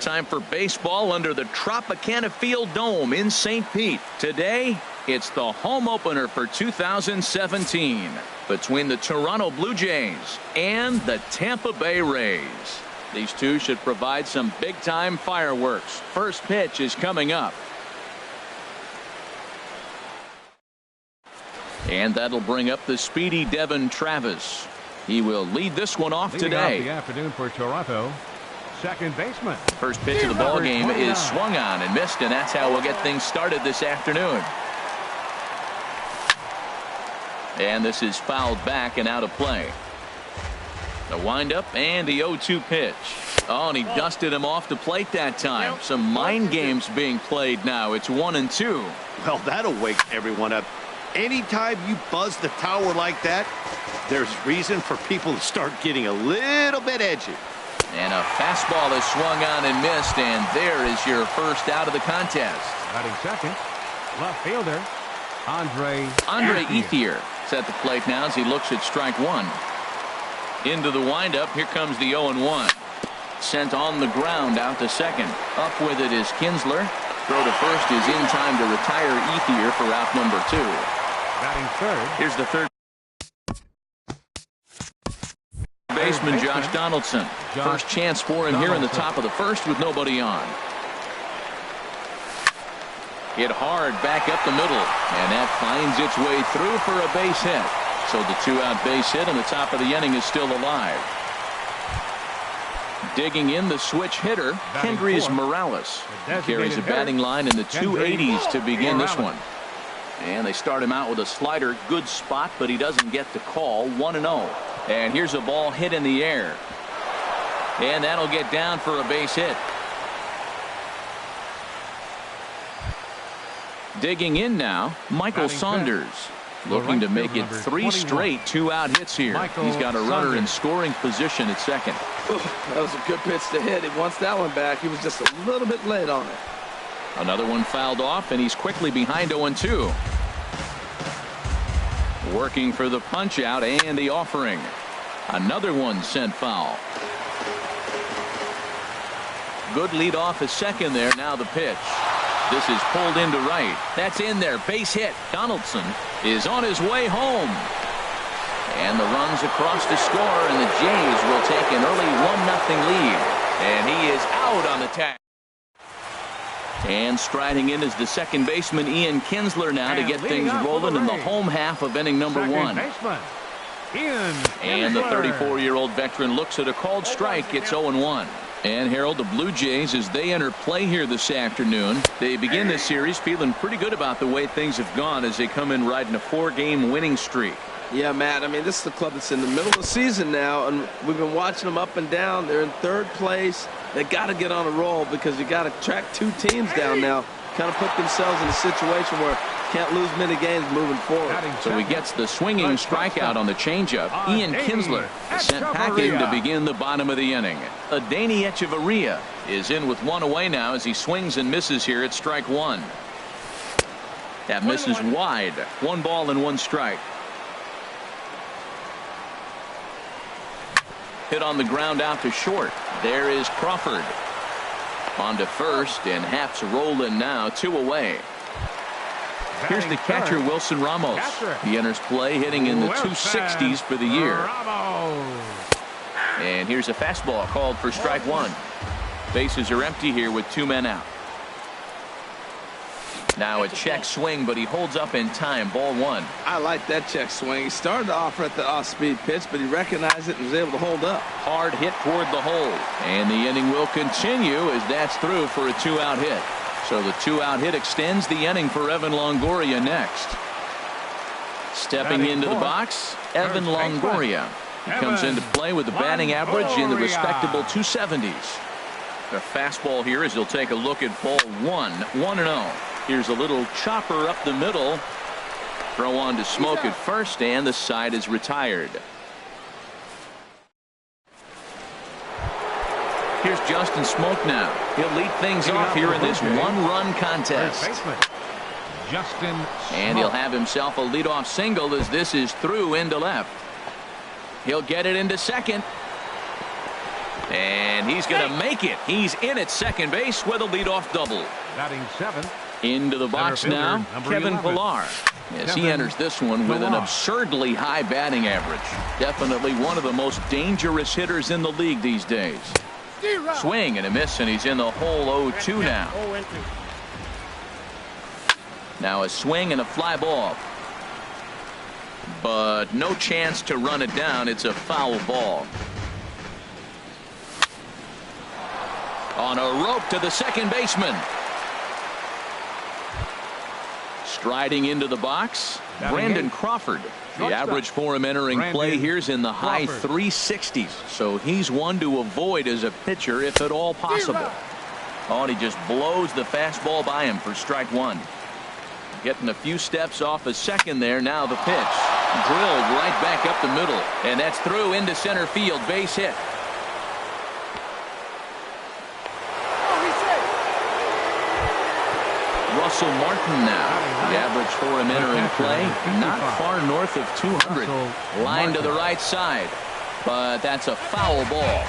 Time for baseball under the Tropicana Field Dome in St. Pete. Today, it's the home opener for 2017 between the Toronto Blue Jays and the Tampa Bay Rays. These two should provide some big-time fireworks. First pitch is coming up. And that'll bring up the speedy Devin Travis. He will lead this one off today. Leading off the afternoon for Toronto, second baseman. First pitch of the ball game is swung on and missed, and that's how we'll get things started this afternoon. And this is fouled back and out of play. The windup and the 0-2 pitch. Oh, and he dusted him off the plate that time. Some mind games being played now. It's 1-2. Well, that'll wake everyone up. Anytime you buzz the tower like that, there's reason for people to start getting a little bit edgy. And a fastball is swung on and missed, and there is your first out of the contest. Batting second, left fielder, Andre Ethier is at the plate now as he looks at strike one. Into the windup, here comes the 0-1. Sent on the ground out to second. Up with it is Kinsler. Throw to first is in time to retire Ethier for out number 2. Batting third. Here's the third baseman, Josh Donaldson. First chance for him here in the top of the first with nobody on. Hit hard back up the middle, and that finds its way through for a base hit. So the 2-out base hit in the top of the inning is still alive. Digging in the switch hitter, Kendrys Morales. He carries a batting line in the 280s to begin this one. And they start him out with a slider. Good spot, but he doesn't get the call. 1-0. And here's a ball hit in the air. And that'll get down for a base hit. Digging in now, Michael Saunders. Looking to make it 3 straight 2-out hits here. He's got a runner in scoring position at second. That was a good pitch to hit. He wants that one back. He was just a little bit late on it. Another one fouled off, and he's quickly behind 0-2. Working for the punch out and the offering. Another one sent foul. Good lead off at second there. Now the pitch. This is pulled into right. That's in there. Base hit. Donaldson is on his way home. And the runs across to score, and the Jays will take an early 1-0 lead. And he is out on the tag. And striding in is the second baseman, Ian Kinsler, now to get things rolling in the home half of inning number 1. And the 34-year-old veteran looks at a called strike. It's 0-1. And Harold, the Blue Jays, as they enter play here this afternoon, they begin this series feeling pretty good about the way things have gone as they come in riding a 4-game winning streak. Yeah, Matt, I mean, this is the club that's in the middle of the season now, and we've been watching them up and down. They're in third place. They got to get on a roll because you got to track 2 teams down now, kind of put themselves in a situation where can't lose many games moving forward. So he gets the swinging strikeout on the changeup. Ian Kinsler is sent packing to begin the bottom of the inning. Adeiny Echeverria is in with 1 away now as he swings and misses here at strike 1. That misses wide. 1 ball and 1 strike. Hit on the ground out to short. There is Crawford. On to first, and Haps rolling now. 2 away. Here's the catcher, Wilson Ramos. He enters play hitting in the 260s for the year. And here's a fastball called for strike 1. Bases are empty here with 2 men out. Now a check swing, but he holds up in time. Ball 1. I like that check swing. He started off at the off-speed pitch, but he recognized it and was able to hold up. Hard hit toward the hole. And the inning will continue as that's through for a 2-out hit. So the 2-out hit extends the inning for Evan Longoria next. Stepping into the box, Evan Longoria. He comes into play with a batting average in the respectable 270s. The fastball here as he'll take a look at ball 1. 1-0. Here's a little chopper up the middle. Throw on to Smoke at first, and the side is retired. Here's Justin Smoke now. He'll lead things off here in this 1-run contest. And he'll have himself a leadoff single as this is through into left. He'll get it into second. And he's going to make it. He's in at second base with a leadoff double. Batting 7th. Into the box Center now, fielder, number Kevin 11. Pillar. As he Kevin enters this one with an Pillar. absurdly high batting average. Definitely one of the most dangerous hitters in the league these days. Swing and a miss, and he's in the hole 0-2 now. Now a swing and a fly ball. But no chance to run it down. It's a foul ball. On a rope to the second baseman. Striding into the box, Brandon Crawford. The average for him entering play here is in the high 360s. So he's one to avoid as a pitcher if at all possible. Oh, and he just blows the fastball by him for strike one. Getting a few steps off a second there. Now the pitch. Drilled right back up the middle. And that's through into center field. Base hit. Russell Martin now. The average for him entering play, not far north of 200. Line to the right side, but that's a foul ball.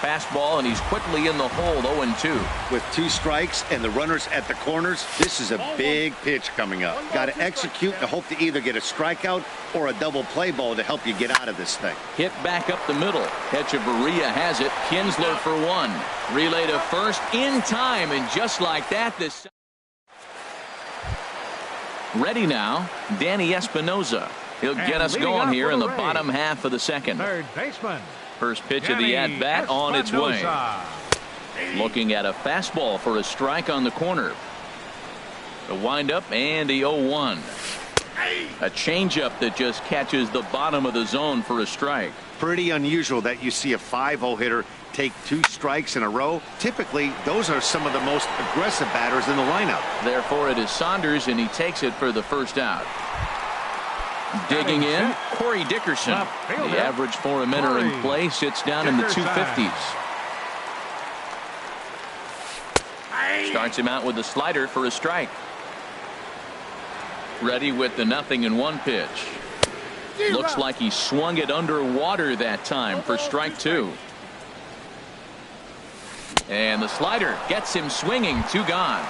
Fastball, and he's quickly in the hole, 0-2. With 2 strikes and the runners at the corners, this is a big pitch coming up. Got to execute to hope to either get a strikeout or a double play ball to help you get out of this thing. Hit back up the middle. Echeverria has it. Kinsler for one. Relay to first in time, and just like that, this. Ready now, Danny Espinoza. He'll get us going here in the bottom half of the second. Third baseman. First pitch of the at-bat on its way. Looking at a fastball for a strike on the corner. The windup and the 0-1. A changeup that just catches the bottom of the zone for a strike. Pretty unusual that you see a 5-0 hitter take 2 strikes in a row. Typically, those are some of the most aggressive batters in the lineup. Therefore, it is Saunders, and he takes it for the first out. Digging in, Corey Dickerson. The average for him entering play sits down in the 250s. Starts him out with a slider for a strike. Ready with the 0-1 pitch. Looks like he swung it underwater that time for strike 2. And the slider gets him swinging. 2 gone.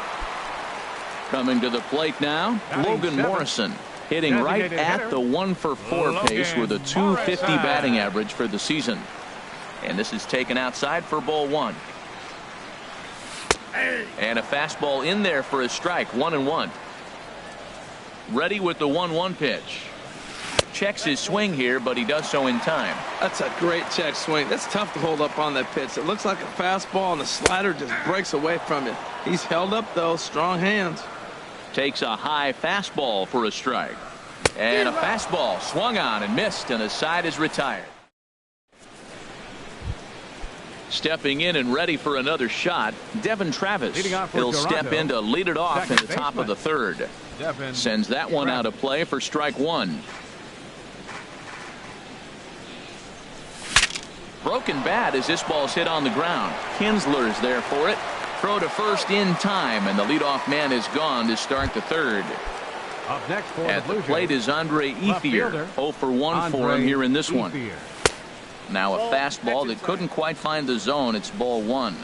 Coming to the plate now, Logan Morrison. Hitting right at the 1-for-4 pace with a 250 batting average for the season. And this is taken outside for ball 1. And a fastball in there for a strike. 1-1. Ready with the 1-1 pitch. Checks his swing here, but he does so in time. That's a great check swing. That's tough to hold up on that pitch. It looks like a fastball, and the slider just breaks away from it. He's held up, though. Strong hands. Takes a high fastball for a strike. And a fastball swung on and missed, and the side is retired. Stepping in and ready for another shot, Devin Travis. He'll step in to lead it off in the top of the third. Sends that one out of play for strike 1. Broken bat as this ball's hit on the ground. Kinsler's there for it. Throw to first in time, and the leadoff man is gone to start the third. Up next for At the plate is Andre Ethier. 0-for-1 for him here in this one. Now a fastball that couldn't quite find the zone. It's ball 1.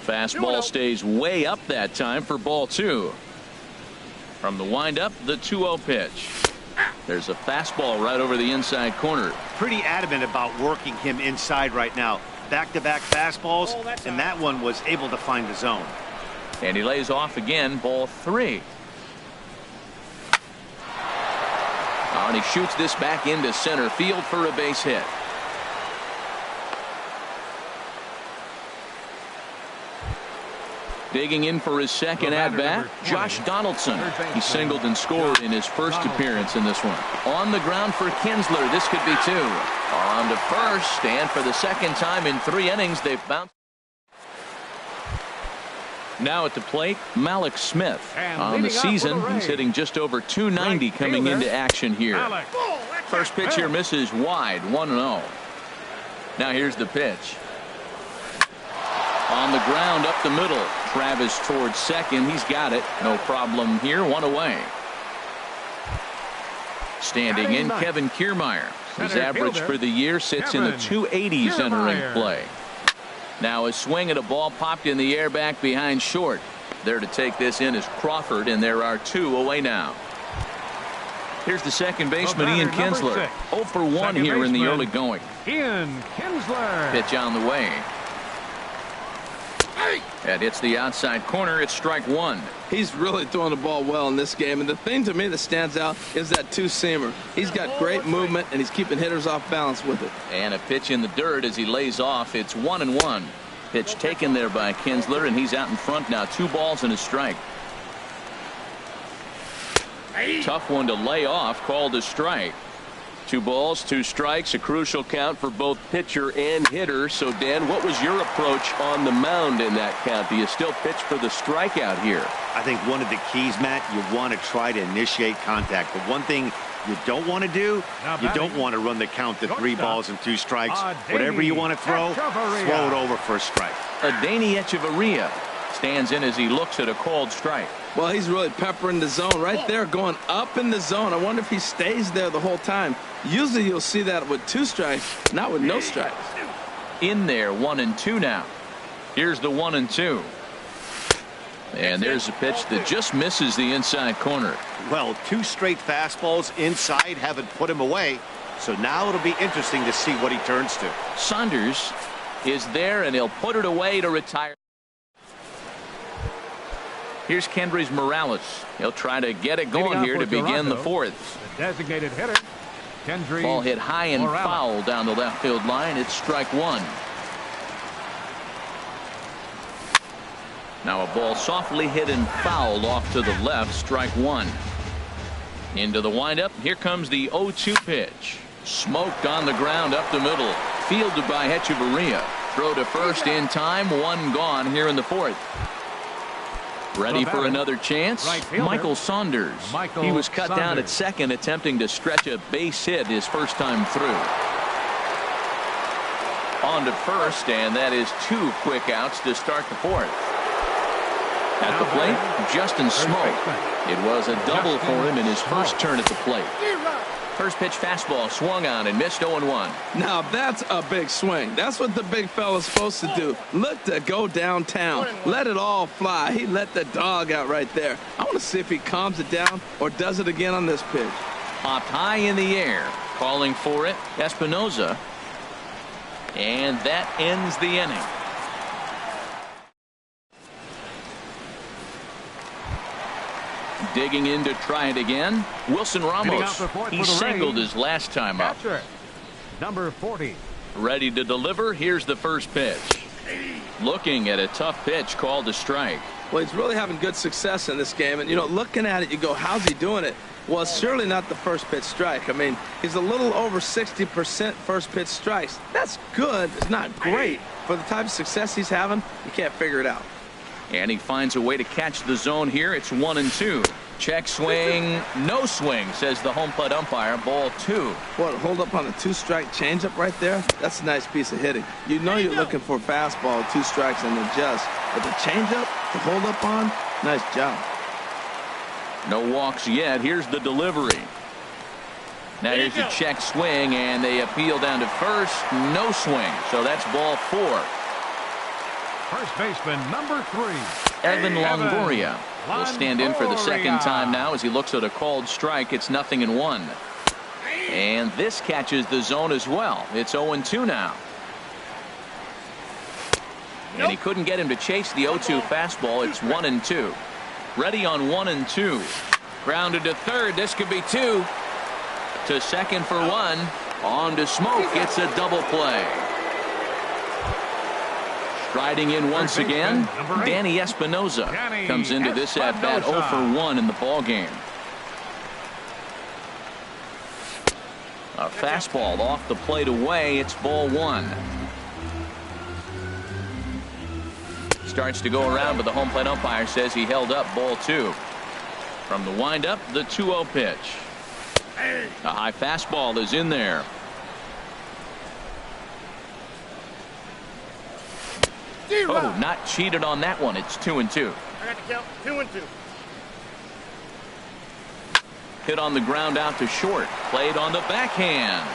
Fastball stays way up that time for ball 2. From the windup, the 2-0 pitch. There's a fastball right over the inside corner. Pretty adamant about working him inside right now. Back-to-back fastballs, and that one was able to find the zone. And he lays off again, ball 3. And he shoots this back into center field for a base hit. Digging in for his second at-bat, Josh Donaldson. He singled and scored in his first appearance in this one. On the ground for Kinsler. This could be 2. On to first, and for the second time in 3 innings, they've bounced. Now at the plate, Malik Smith. On the season, he's hitting just over 290 coming into action here. First pitch here misses wide, 1-0. Now here's the pitch. On the ground up the middle. Travis towards second. He's got it. No problem here. 1 away. Standing in, Kevin Kiermaier. His Center average fielder, for the year sits in the Kevin 280s entering Kiermaier. play. Now a swing and a ball popped in the air back behind short. There to take this in is Crawford, and there are 2 away now. Here's the second baseman, Ian Kinsler. 0 for 1 here in the early going. Ian Kinsler. Pitch on the way. That hits the outside corner. It's strike 1. He's really throwing the ball well in this game, and the thing to me that stands out is that two-seamer. He's got great movement, and he's keeping hitters off balance with it. And a pitch in the dirt as he lays off. It's 1-1. Pitch taken there by Kinsler, and he's out in front now. 2 balls and a strike. Tough one to lay off, called a strike. 2 balls, 2 strikes, a crucial count for both pitcher and hitter. So, Dan, what was your approach on the mound in that count? Do you still pitch for the strikeout here? I think one of the keys, Matt, you want to try to initiate contact. But one thing you don't want to do, you don't want to run the count to 3 balls and 2 strikes. Whatever you want to throw it over for a strike. Adeiny Echeverria stands in as he looks at a called strike. Well, he's really peppering the zone right there, going up in the zone. I wonder if he stays there the whole time. Usually you'll see that with 2 strikes, not with no strikes. In there, 1-2 now. Here's the 1-2. And there's a pitch that just misses the inside corner. Well, 2 straight fastballs inside haven't put him away. So now it'll be interesting to see what he turns to. Saunders is there, and he'll put it away to retire. Here's Kendrys Morales. He'll try to get it going here to begin the 4th. The designated hitter, Kendrys Ball hit high and Morales. foul down the left field line. It's strike 1. Now a ball softly hit and fouled off to the left. Strike 1. Into the windup. Here comes the 0-2 pitch. Smoked on the ground up the middle. Fielded by Echeverria. Throw to first in time. 1 gone here in the 4th. Ready for another chance? Michael Saunders. He was cut down at second, attempting to stretch a base hit his first time through. On to first, and that is 2 quick outs to start the 4th. At the plate, Justin Smoke. It was a double for him in his first turn at the plate. First pitch fastball swung on and missed 0-1. Now that's a big swing. That's what the big fella's supposed to do. Look to go downtown. Let it all fly. He let the dog out right there. I want to see if he calms it down or does it again on this pitch. Popped high in the air. Calling for it, Espinoza. And that ends the inning. Digging in to try it again. Wilson Ramos. He singled his last time up. Number 40. Ready to deliver. Here's the first pitch. Looking at a tough pitch called a strike. Well, he's really having good success in this game. And, you know, looking at it, you go, how's he doing it? Well, it's surely not the first pitch strike. I mean, he's a little over 60% first pitch strikes. That's good. It's not great. For the type of success he's having, you can't figure it out. And he finds a way to catch the zone here. It's 1-2. Check swing, no swing, says the home plate umpire. Ball 2. What, hold up on a 2-strike changeup right there? That's a nice piece of hitting. You know you're looking for a fastball, 2 strikes and adjust. But the changeup to hold up on, nice job. No walks yet. Here's the delivery. Now here's a check swing, and they appeal down to first. No swing. So that's ball 4. First baseman, number 3. Evan Longoria will stand in for the second time now as he looks at a called strike. It's 0-1. And this catches the zone as well. It's 0-2 now. And he couldn't get him to chase the 0-2 fastball. It's 1-2. Ready on 1-2. Grounded to third. This could be 2. To second for 1. On to Smoke. It's a double play. Striding in once again, Danny Espinoza comes into this at-bat 0 for 1 in the ballgame. A fastball off the plate away. It's ball 1. Starts to go around, but the home plate umpire says he held up ball 2. From the windup, the 2-0 pitch. A high fastball is in there. Oh, not cheated on that one. It's 2-2. I got to count 2-2. Hit on the ground out to short. Played on the backhand.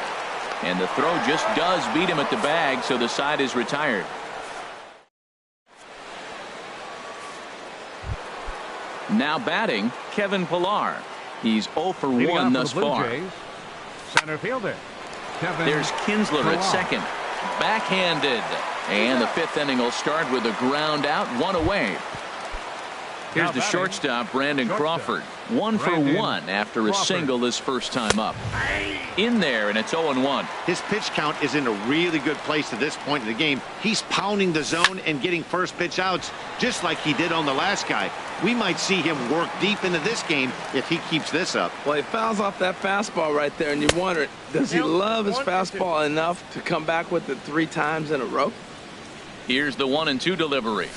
And the throw just does beat him at the bag, so the side is retired. Now batting, Kevin Pillar. He's 0 for 1 thus far. Center fielder Kevin There's Kinsler at second. Backhanded. And the 5th inning will start with a ground out, 1 away. Here's the shortstop, Brandon Crawford. 1 for 1 after a single his first time up. In there, and it's 0-1. His pitch count is in a really good place at this point in the game. He's pounding the zone and getting first pitch outs just like he did on the last guy. We might see him work deep into this game if he keeps this up. Well, he fouls off that fastball right there, and you wonder, does he love his fastball enough to come back with it 3 times in a row? Here's the 1-2 delivery.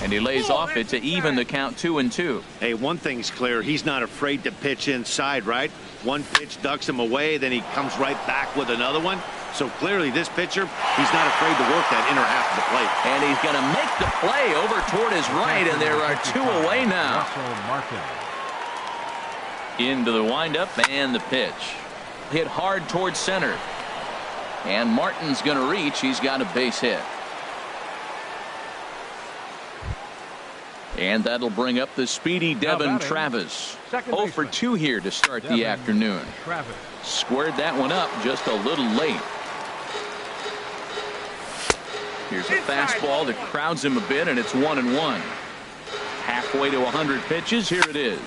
And he lays off it to even the count 2-2. Hey, one thing's clear. He's not afraid to pitch inside, right? One pitch ducks him away, then he comes right back with another one. So clearly this pitcher, he's not afraid to work that inner half of the plate. And he's going to make the play over toward his right, and there are 2 away now. Into the windup and the pitch. Hit hard towards center. And Martin's going to reach. He's got a base hit. And that'll bring up the speedy Devin Travis. 0 for 2 here to start the afternoon. Squared that one up just a little late. Here's a fastball that crowds him a bit, and it's 1-1. Halfway to 100 pitches. Here it is.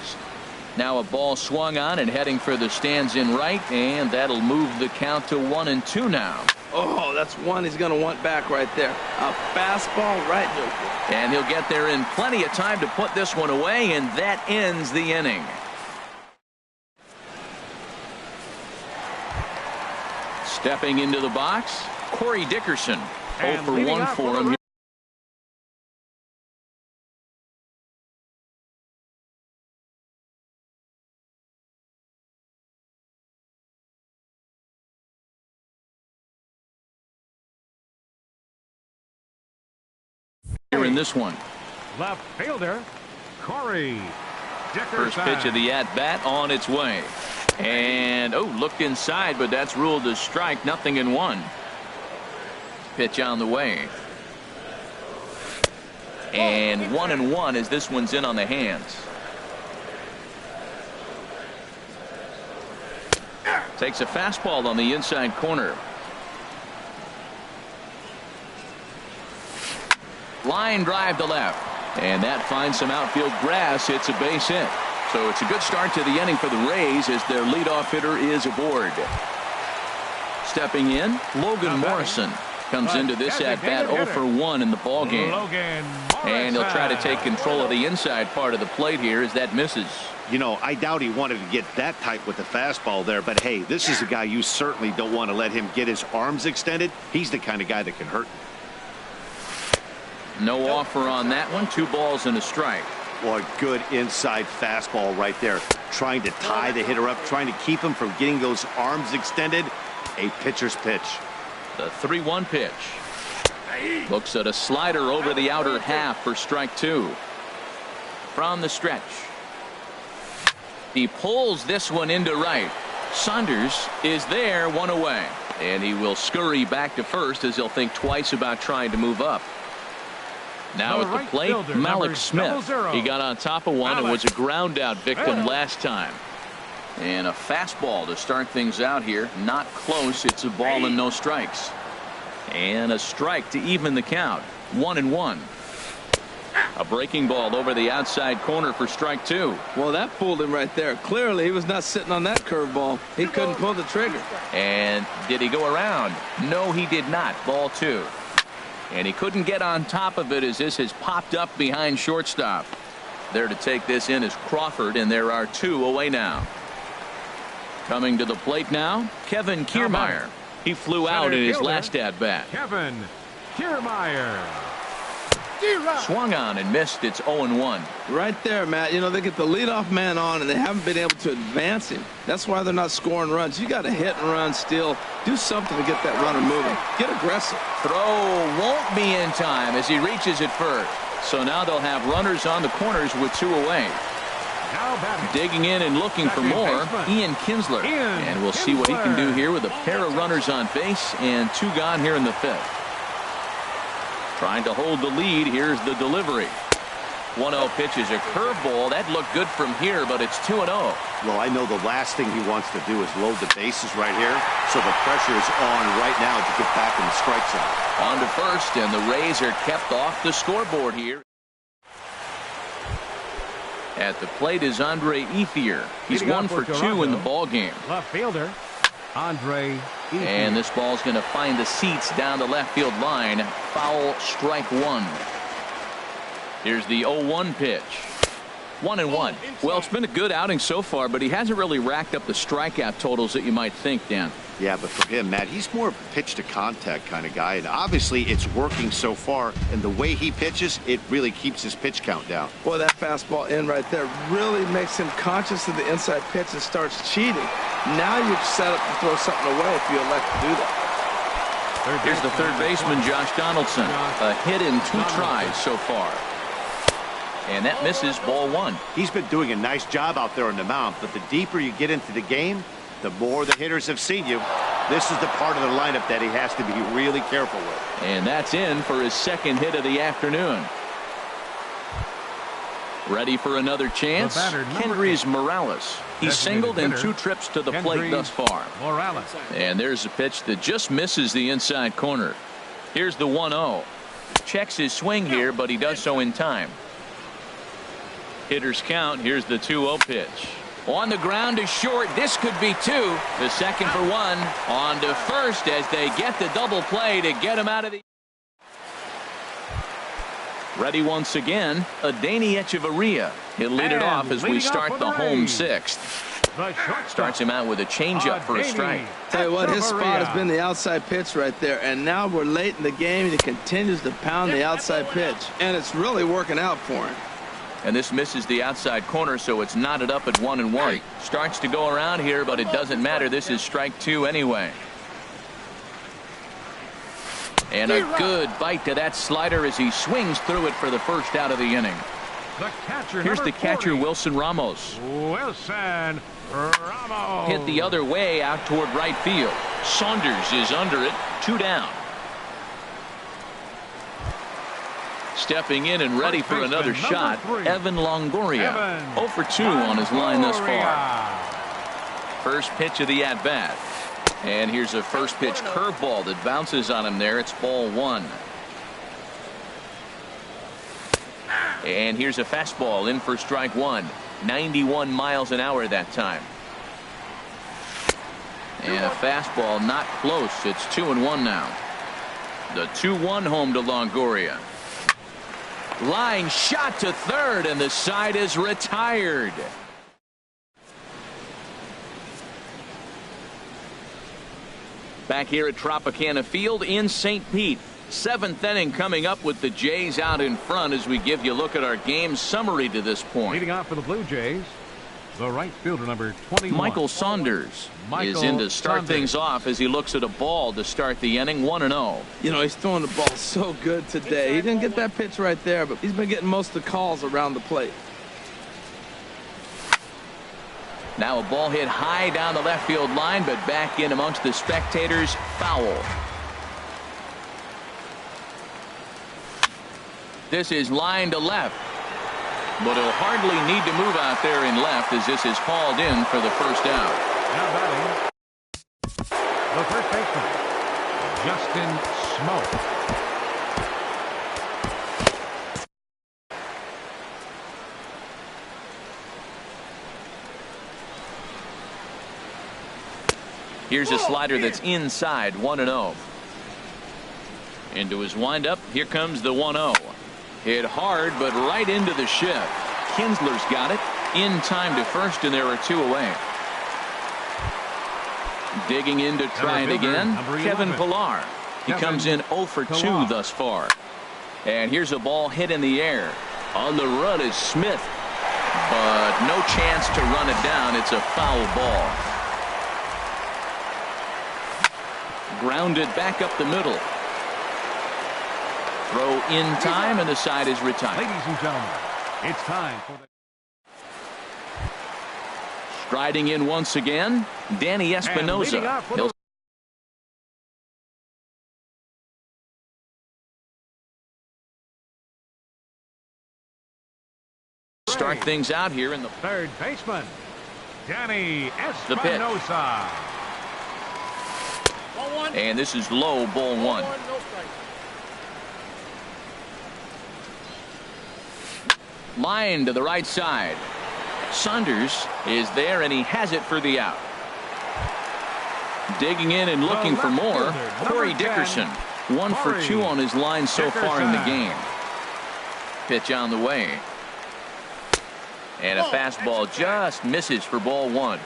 Now a ball swung on and heading for the stands in right, and that'll move the count to 1-2 now. Oh, that's one he's going to want back right there. A fastball right there. And he'll get there in plenty of time to put this one away, and that ends the inning. Stepping into the box, Corey Dickerson. 0 for 1 for him. In this one. Left fielder Corey Dickerson. First pitch of the at-bat on its way. And looked inside, but that's ruled a strike. 0-1. Pitch on the way. And 1-1 as this one's in on the hands. Takes a fastball on the inside corner. Line drive to left, and that finds some outfield grass. It's a base hit. So it's a good start to the inning for the Rays as their leadoff hitter is aboard. Stepping in, Logan Morrison comes into this at-bat 0 for 1 in the ball game. And he'll try to take control of the inside part of the plate here as that misses. You know, I doubt he wanted to get that tight with the fastball there, but hey, this is a guy you certainly don't want to let him get his arms extended. He's the kind of guy that can hurt. No offer on that one. 2 balls and a strike. Boy, good inside fastball right there. Trying to tie the hitter up, trying to keep him from getting those arms extended. A pitcher's pitch. The 3-1 pitch. Looks at a slider over the outer half for strike 2. From the stretch. He pulls this one into right. Saunders is there, 1 away. And he will scurry back to first as he'll think twice about trying to move up. Now at the plate, Malik Smith. He got on top of one and was a ground out victim last time. And a fastball to start things out here. Not close. It's a ball and no strikes. And a strike to even the count. 1-1. A breaking ball over the outside corner for strike 2. Well, that fooled him right there. Clearly, he was not sitting on that curveball. He couldn't pull the trigger. And did he go around? No, he did not. Ball 2. And he couldn't get on top of it as this has popped up behind shortstop. There to take this in is Crawford, and there are 2 away now. Coming to the plate now, Kevin Kiermaier. He flew out in his last at-bat. Kevin Kiermaier. Swung on and missed. It's 0-1. Right there, Matt. You know, they get the leadoff man on, and they haven't been able to advance him. That's why they're not scoring runs. You got to hit and run still. Do something to get that runner moving. Get aggressive. Throw won't be in time as he reaches it first. So now they'll have runners on the corners with 2 away. Now batting. Digging in and looking for more, Ian Kinsler. And we'll see what he can do here with a pair of runners on base and 2 gone here in the 5th. Trying to hold the lead. Here's the delivery. 1-0 pitch is a curveball. That looked good from here, but it's 2-0. Well, I know the last thing he wants to do is load the bases right here, so the pressure is on right now to get back in the strike zone. On to first, and the Rays are kept off the scoreboard here. At the plate is Andre Ethier. He's 1 for 2 in the ball game. Left fielder, Andre Ethier. And this ball's going to find the seats down the left field line. Foul, strike 1. Here's the 0-1 pitch. 1-1. Well, it's been a good outing so far, but he hasn't really racked up the strikeout totals that you might think, Dan. Yeah, but for him, Matt, he's more of a pitch-to-contact kind of guy, and obviously it's working so far, and the way he pitches, it really keeps his pitch count down. Boy, that fastball in right there really makes him conscious of the inside pitch and starts cheating. Now you're set up to throw something away if you elect to do that. Here's the third baseman, Josh Donaldson. A hit in 2 tries so far. And that misses, ball 1. He's been doing a nice job out there on the mound, but the deeper you get into the game, the more the hitters have seen you. This is the part of the lineup that he has to be really careful with. And that's in for his 2nd hit of the afternoon. Ready for another chance? Kendrys Morales. He's singled in 2 trips to the plate thus far. Morales. And there's a pitch that just misses the inside corner. Here's the 1-0. Checks his swing here, but he does so in time. Hitters count. Here's the 2-0 pitch. On the ground to short. This could be 2. The second for 1. On to first as they get the double play to get him out of the. Ready once again, Adeiny Echeverria. He'll lead it off as we start the home 6th. Starts him out with a changeup for a strike. Tell you what, his spot has been the outside pitch right there, and now we're late in the game, and he continues to pound the outside pitch, and it's really working out for him. And this misses the outside corner, so it's knotted up at 1-1. Starts to go around here, but it doesn't matter. This is strike 2 anyway. And a good bite to that slider as he swings through it for the first out of the inning. Here's the catcher, Wilson Ramos. Wilson Ramos. Hit the other way out toward right field. Saunders is under it. 2 down. Stepping in and ready for another shot, Evan Longoria. 0 for 2 on his line thus far. First pitch of the at-bat. And here's a first pitch curveball that bounces on him there. It's ball 1. And here's a fastball in for strike 1. 91 miles an hour that time. And a fastball not close. It's 2-1 now. The 2-1 home to Longoria. Line shot to third, and the side is retired. Back here at Tropicana Field in St. Pete. 7th inning coming up with the Jays out in front as we give you a look at our game summary to this point. Leading off for the Blue Jays, the right fielder, number 21. Michael Saunders is in to start things off as he looks at a ball to start the inning. 1-0. You know, he's throwing the ball so good today. He didn't get that pitch right there, but he's been getting most of the calls around the plate. Now a ball hit high down the left field line, but back in amongst the spectators. Foul. This is line to left. But he'll hardly need to move out there in left as this is hauled in for the first out. Now batting, the first baseman, Justin Smoke. Here's a slider that's inside. 1-0. Into his windup. Here comes the 1-0. Hit hard, but right into the shift. Kinsler's got it in time to first, and there are 2 away. Digging in to try it again. Kevin Pillar. He comes in 0 for 2 thus far. And here's a ball hit in the air. On the run is Smith, but no chance to run it down. It's a foul ball. Grounded back up the middle. Throw in time, and the side is retired. Ladies and gentlemen, it's time for Striding in once again, Danny Espinosa. He'll start things out here in the third baseman, Danny the pitch. Espinosa. And this is low, ball one. Line to the right side. Saunders is there, and he has it for the out. Digging in and looking for more, Corey Dickerson. 1 for 2 on his line so far in the game. Pitch on the way. And a fastball just misses for ball one.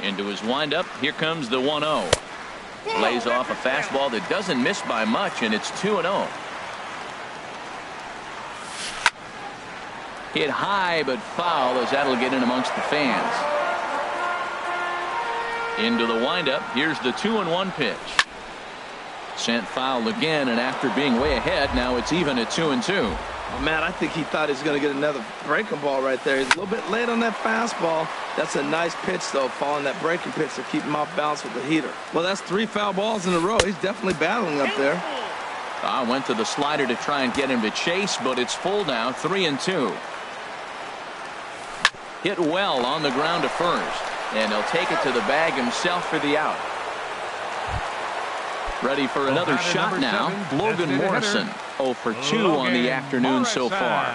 Into his windup, here comes the 1-0. Lays off a fastball that doesn't miss by much, and it's 2-0. Hit high but foul, as that'll get in amongst the fans. Into the windup, here's the 2-1 pitch. Sent foul again, and after being way ahead, now it's even at 2-2. Oh, man, I think he thought he was going to get another breaking ball right there. He's a little bit late on that fastball. That's a nice pitch, though, following that breaking pitch to keep him off balance with the heater. Well, that's 3 foul balls in a row. He's definitely battling up there. I went to the slider to try and get him to chase, but it's full now, 3-2. Hit well on the ground to first, and he'll take it to the bag himself for the out. Ready for another shot now, Logan Morrison. 0 for 2 on the afternoon so far.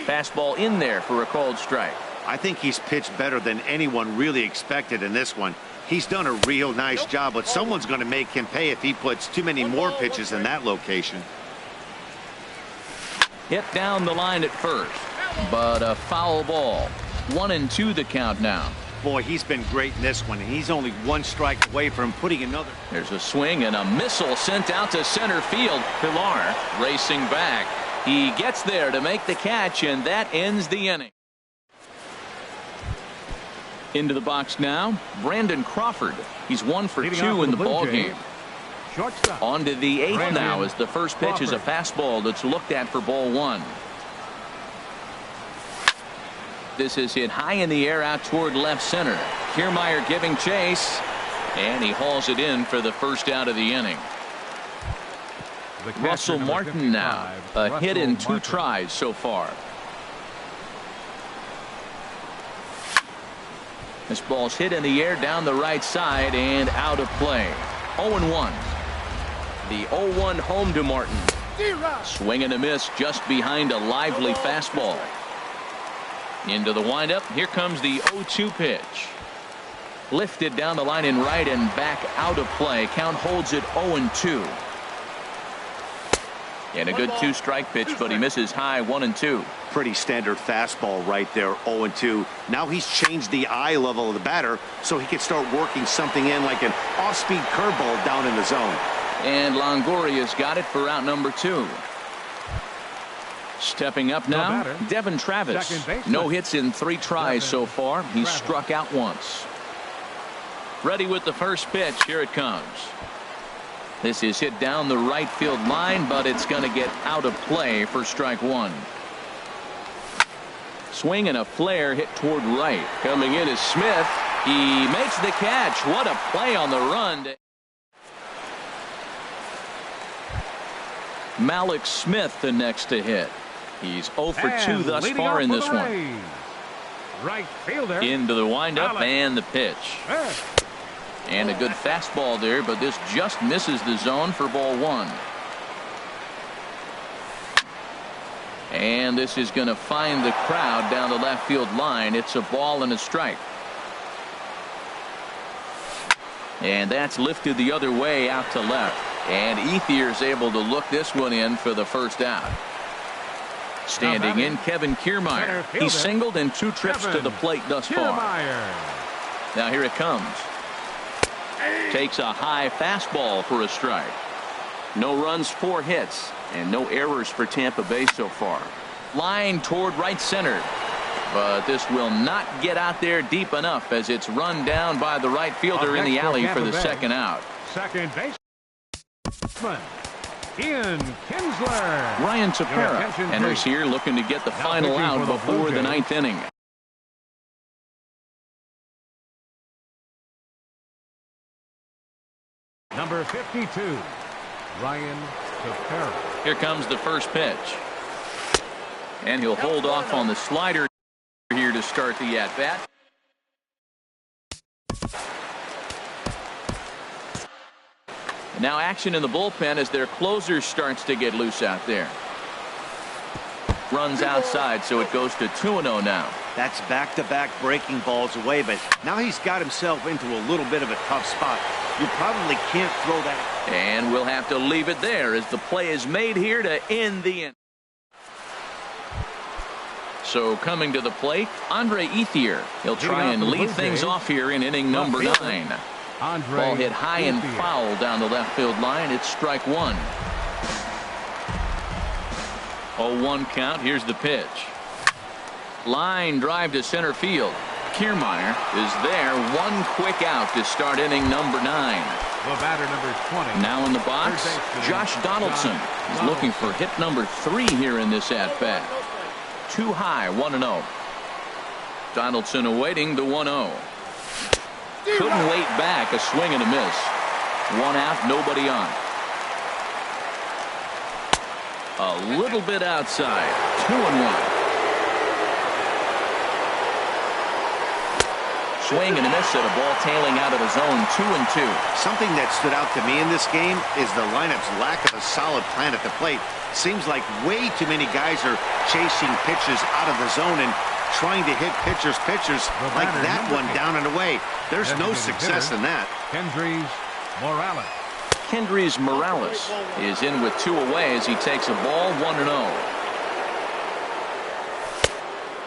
Fastball in there for a called strike. I think he's pitched better than anyone really expected in this one. He's done a real nice job, but someone's going to make him pay if he puts too many more pitches in that location. Hit down the line at first, but a foul ball. 1-2 the count now. Boy, he's been great in this one, and he's only 1 strike away from putting another. There's a swing and a missile sent out to center field. Pilar racing back. He gets there to make the catch, and that ends the inning. Into the box now, Brandon Crawford. He's 1 for 2 in the ball game. On to the 8th now, as the first pitch is a fastball that's looked at for ball one. This is hit high in the air out toward left center. Kiermaier giving chase, and he hauls it in for the first out of the inning. Russell Martin now, a hit in 2 tries so far. This ball's hit in the air down the right side and out of play. 0-1. The 0-1 home to Martin. Swing and a miss just behind a lively fastball. Into the windup, here comes the 0-2 pitch. Lifted down the line in right and back out of play. Count holds it 0-2. And a good 2-strike pitch, but he misses high. 1-2. Pretty standard fastball right there, 0-2. Now he's changed the eye level of the batter so he can start working something in like an off-speed curveball down in the zone. And Longoria's got it for out number 2. Stepping up now, Devin Travis. No hits in 3 tries so far. He's struck out once. Ready with the first pitch. Here it comes. This is hit down the right field line, but it's going to get out of play for strike 1. Swing and a flare hit toward right. Coming in is Smith. He makes the catch. What a play on the run. Malik Smith the next to hit. He's 0 for 2 thus far in this one. Right fielder. Into the windup and the pitch. And a good fastball there, but this just misses the zone for ball 1. And this is going to find the crowd down the left field line. It's a ball and a strike. And that's lifted the other way out to left. And Ethier's able to look this one in for the first out. Standing in, Kevin Kiermaier. He's singled in 2 trips to the plate thus far. Now here it comes. Takes a high fastball for a strike. No runs, 4 hits, and no errors for Tampa Bay so far. Line toward right center. But this will not get out there deep enough as it's run down by the right fielder in the alley for the second out. Second baseman, Ian Kinsler. Ryan Tepera enters here looking to get the final out before the 9th inning. 52, Ryan Tepera. Here comes the first pitch. And he'll hold off on the slider here to start the at-bat. Now action in the bullpen as their closer starts to get loose out there. Runs outside, so it goes to 2-0 now. That's back-to-back breaking balls away, but now he's got himself into a little bit of a tough spot. You probably can't throw that. And we'll have to leave it there as the play is made here to end the inning. So coming to the plate, Andre Ethier. He'll try and lead things off here in inning number 9. Ball hit high and foul down the left field line. It's strike one. 0-1 count. Here's the pitch. Line drive to center field. Kiermaier is there. One quick out to start inning number 9. The batter number 20. Now in the box, Josh Donaldson. He's looking for hit number 3 here in this at-bat. Too high, 1-0. Donaldson awaiting the 1-0. Couldn't wait back. A swing and a miss. 1 out, nobody on. A little bit outside. 2-1. Swing and a miss at a ball tailing out of the zone. 2-2. Something that stood out to me in this game is the lineup's lack of a solid plan at the plate. Seems like way too many guys are chasing pitches out of the zone and trying to hit pitchers like that one down and away. There's no success in that. Kendrys Morales. Kendrys Morales is in with 2 away as he takes a ball. 1-0.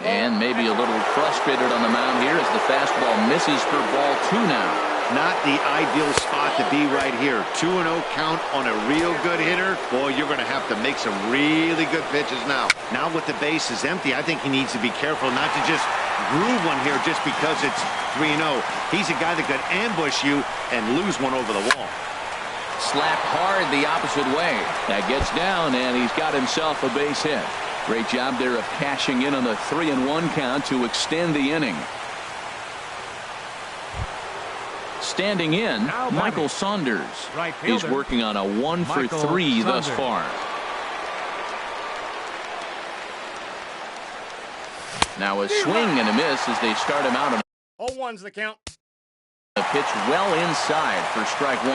And maybe a little frustrated on the mound here as the fastball misses for ball 2 now. Not the ideal spot to be right here. 2-0 count on a real good hitter. Boy, you're going to have to make some really good pitches now. Now with the base is empty, I think he needs to be careful not to just groove one here just because it's 3-0. He's a guy that could ambush you and lose one over the wall. Slapped hard the opposite way. That gets down, and he's got himself a base hit. Great job there of cashing in on the 3-1 count to extend the inning. Standing in, Michael Saunders is working on a 1 for 3 thus far. Now a swing and a miss as they start him out. 0-1's the count. A pitch well inside for strike 1.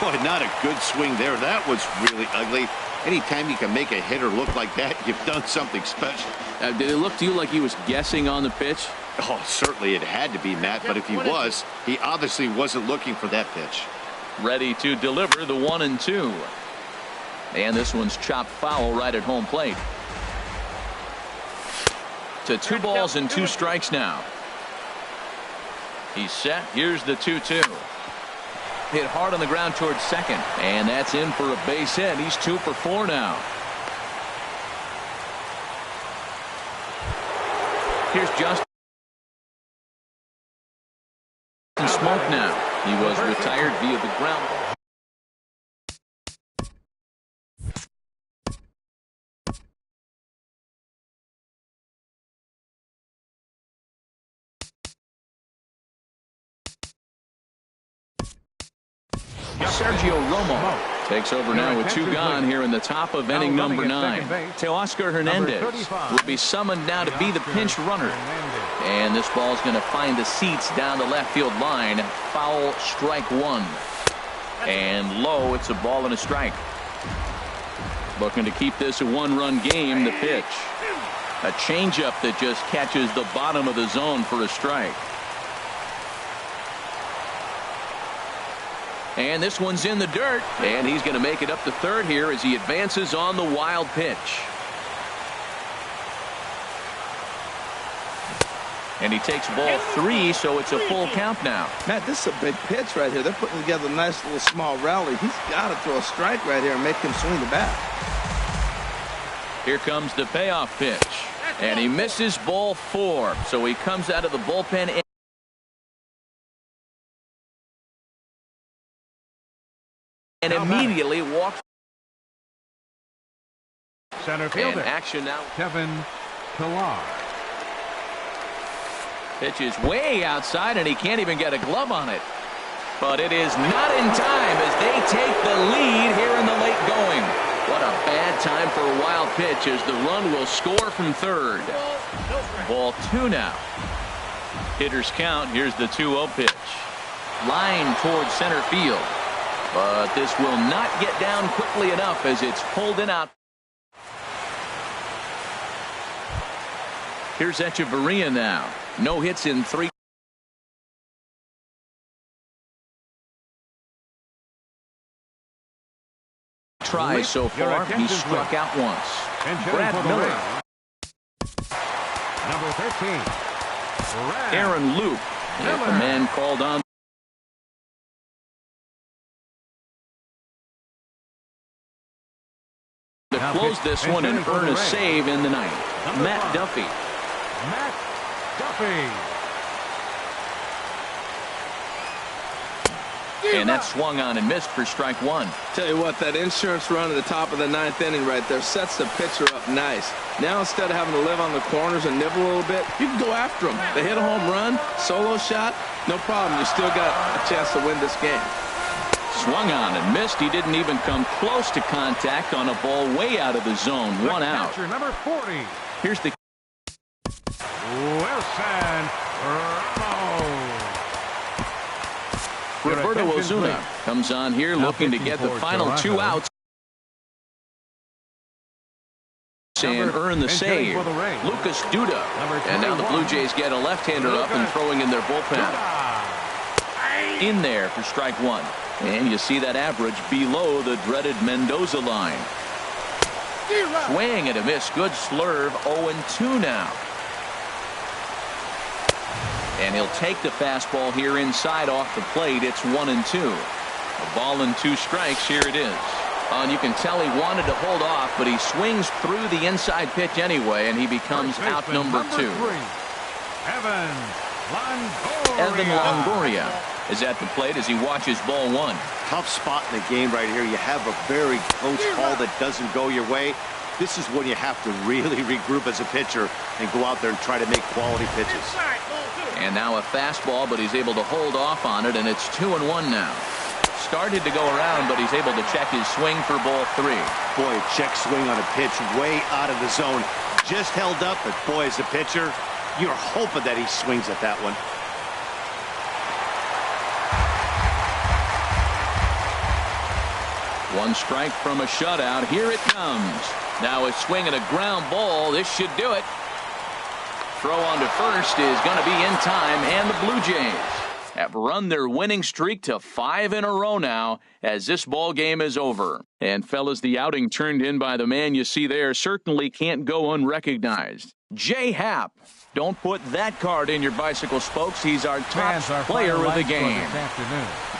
Boy, not a good swing there. That was really ugly. Anytime you can make a hitter look like that, you've done something special. Did it look to you like he was guessing on the pitch? Oh, certainly it had to be, Matt, but if he was, he obviously wasn't looking for that pitch. Ready to deliver the 1-2. And this one's chopped foul right at home plate. To 2 balls and 2 strikes now. He's set. Here's the 2-2. Hit hard on the ground towards second, and that's in for a base hit. He's 2 for 4 now. Here's Justin Smoke now. He was retired via the ground. Sergio Romo takes over now with 2 gone here in the top of inning number 9. Teoscar Hernandez will be summoned now to be the pinch runner. And this ball is going to find the seats down the left field line. Foul, strike 1. And low, it's a ball and a strike. Looking to keep this a 1-run game. The pitch. A changeup that just catches the bottom of the zone for a strike. And this one's in the dirt, and he's going to make it up to third here as he advances on the wild pitch. And he takes ball 3, so it's a full count now. Matt, this is a big pitch right here. They're putting together a nice little small rally. He's got to throw a strike right here and make him swing the bat. Here comes the payoff pitch, and he misses ball 4, so he comes out of the bullpen and immediately walks. Center fielder. And action now. Kevin Pillar. Pitch is way outside, and he can't even get a glove on it. But it is not in time as they take the lead here in the late going. What a bad time for a wild pitch as the run will score from third. Ball 2 now. Hitters count. Here's the 2-0 pitch. Line towards center field. But this will not get down quickly enough as it's pulled in out. Here's Echeverria now. No hits in 3. Tries so far. He struck out once. Brad Miller. Number 13. Aaron Luke. And the man called on. To close this one and earn a save in the ninth. Matt Duffy. And that swung on and missed for strike 1. Tell you what, that insurance run at the top of the 9th inning right there sets the pitcher up nice. Now instead of having to live on the corners and nibble a little bit, you can go after them. They hit a home run, solo shot, no problem. You still got a chance to win this game. Swung on and missed. He didn't even come close to contact on a ball way out of the zone. 1 out. Number 40. Here's the Wilson Ramos. Roberto Ozuna comes on here looking to get the final 2 outs and earn the save. Lucas Duda. And now the Blue Jays get a left-hander up and throwing in their bullpen. In there for strike 1. And you see that average below the dreaded Mendoza line. Swing and a miss. Good slurve. 0-2 now. And he'll take the fastball here inside off the plate. It's 1-2. A ball and 2 strikes. Here it is. And you can tell he wanted to hold off, but he swings through the inside pitch anyway, and he becomes out number 2. Evan Longoria is at the plate as he watches ball 1. Tough spot in the game right here. You have a very close call that doesn't go your way. This is when you have to really regroup as a pitcher and go out there and try to make quality pitches. And now a fastball, but he's able to hold off on it, and it's 2-1 now. Started to go around, but he's able to check his swing for ball 3. Boy, a check swing on a pitch way out of the zone. Just held up, but boy, as a pitcher, you're hoping that he swings at that one. One strike from a shutout. Here it comes. Now a swing and a ground ball. This should do it. Throw on to first is going to be in time, and the Blue Jays have run their winning streak to 5 in a row now as this ball game is over. And fellas, the outing turned in by the man you see there certainly can't go unrecognized. Jay Happ. Don't put that card in your bicycle spokes. He's our top player of the game.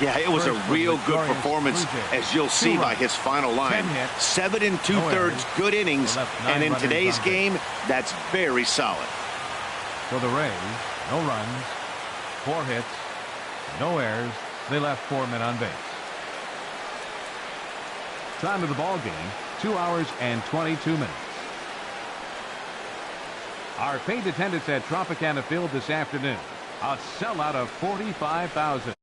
Yeah, it was a real good performance, as you'll see by his final line. 7 2/3 good innings, and in today's game, that's very solid. For the Rays, no runs, 4 hits, no errors. They left 4 men on base. Time of the ball game, 2 hours and 22 minutes. Our paid attendance at Tropicana Field this afternoon, a sellout of 45,000.